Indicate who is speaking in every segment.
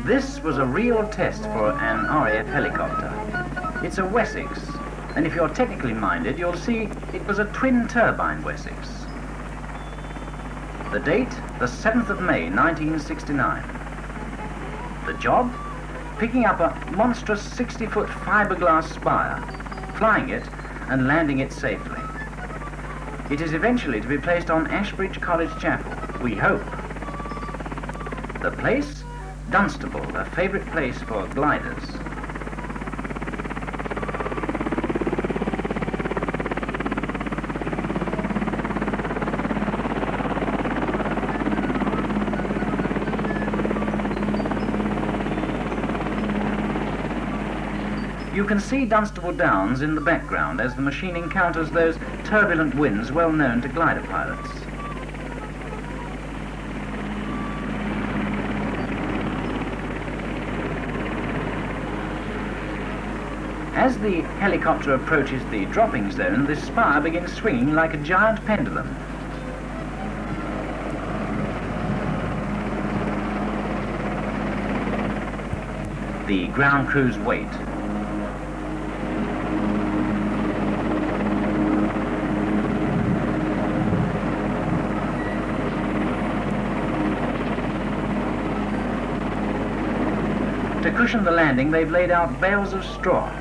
Speaker 1: This was a real test for an RAF helicopter. It's a Wessex, and if you're technically minded, you'll see it was a twin-turbine Wessex. The date, the 7th of May, 1969. The job? Picking up a monstrous 60-foot fiberglass spire, flying it and landing it safely. It is eventually to be placed on Ashridge College Chapel, we hope. The place? Dunstable, a favourite place for gliders. You can see Dunstable Downs in the background as the machine encounters those turbulent winds well known to glider pilots. As the helicopter approaches the dropping zone, the spire begins swinging like a giant pendulum. The ground crews wait. To cushion the landing, they've laid out bales of straw.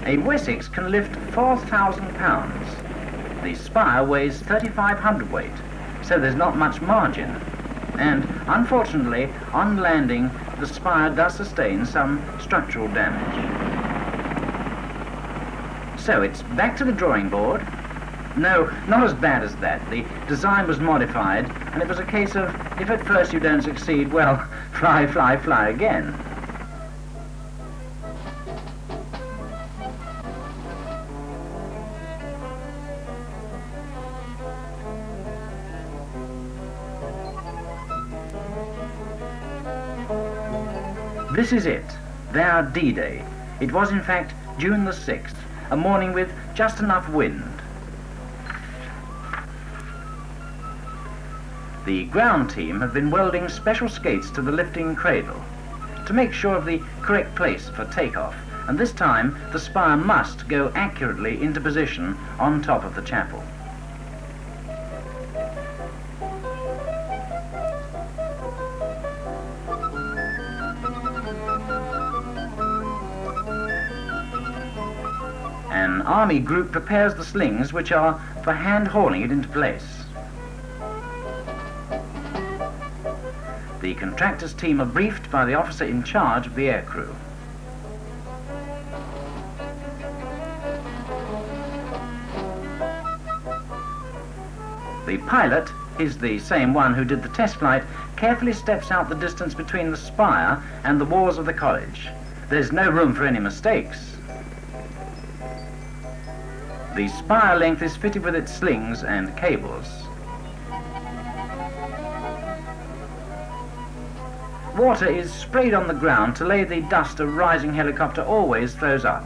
Speaker 1: A Wessex can lift 4,000 pounds. The spire weighs 3,500 weight, so there's not much margin. And unfortunately, on landing, the spire does sustain some structural damage. So it's back to the drawing board. No, not as bad as that. The design was modified, and it was a case of, if at first you don't succeed, well, fly, fly, fly again. This is it, their D-Day. It was in fact June the 6th. A morning with just enough wind. The ground team have been welding special skates to the lifting cradle to make sure of the correct place for takeoff, and this time the spire must go accurately into position on top of the chapel. An army group prepares the slings, which are for hand-hauling it into place. The contractors team are briefed by the officer in charge of the aircrew. The pilot is the same one who did the test flight, carefully steps out the distance between the spire and the walls of the college. There's no room for any mistakes. The spire length is fitted with its slings and cables. Water is sprayed on the ground to lay the dust a rising helicopter always throws up.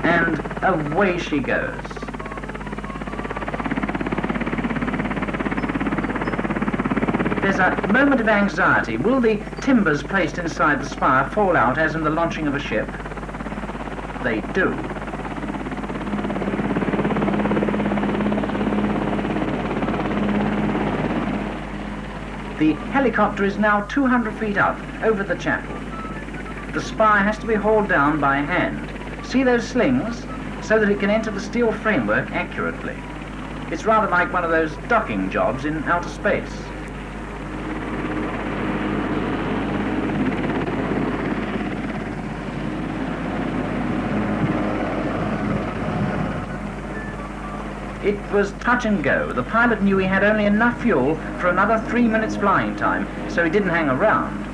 Speaker 1: And away she goes. There's a moment of anxiety. Will the timbers placed inside the spire fall out as in the launching of a ship? They do. The helicopter is now 200 feet up over the chapel. The spire has to be hauled down by hand. See those slings? So that it can enter the steel framework accurately. It's rather like one of those docking jobs in outer space. It was touch and go. The pilot knew he had only enough fuel for another 3 minutes flying time, so he didn't hang around.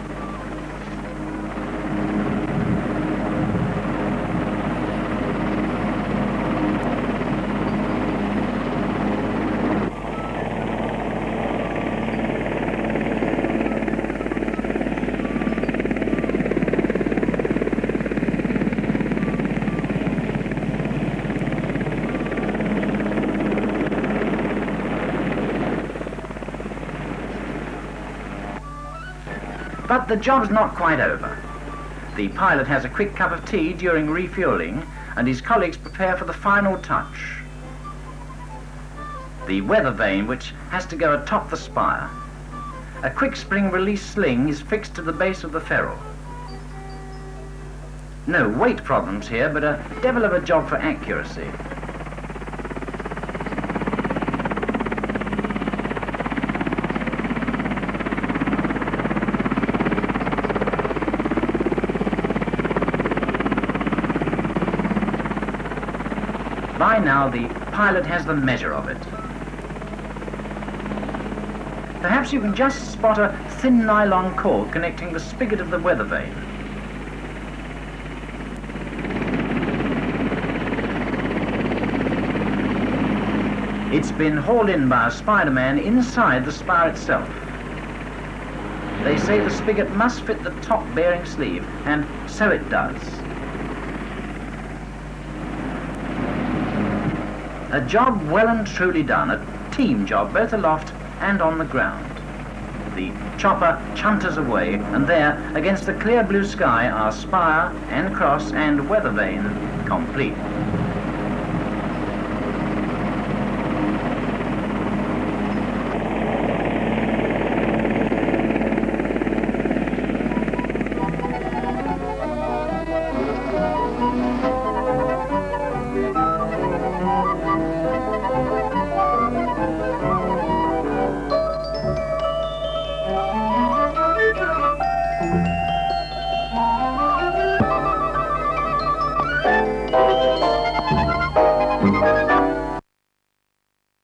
Speaker 1: But the job's not quite over. The pilot has a quick cup of tea during refueling, and his colleagues prepare for the final touch. The weather vane, which has to go atop the spire. A quick spring release sling is fixed to the base of the ferrule. No weight problems here, but a devil of a job for accuracy. By now, the pilot has the measure of it. Perhaps you can just spot a thin nylon cord connecting the spigot of the weather vane. It's been hauled in by a Spider-Man inside the spire itself. They say the spigot must fit the top bearing sleeve, and so it does. A job well and truly done, a team job both aloft and on the ground. The chopper chunters away, and there, against the clear blue sky, are spire and cross and weather vane complete.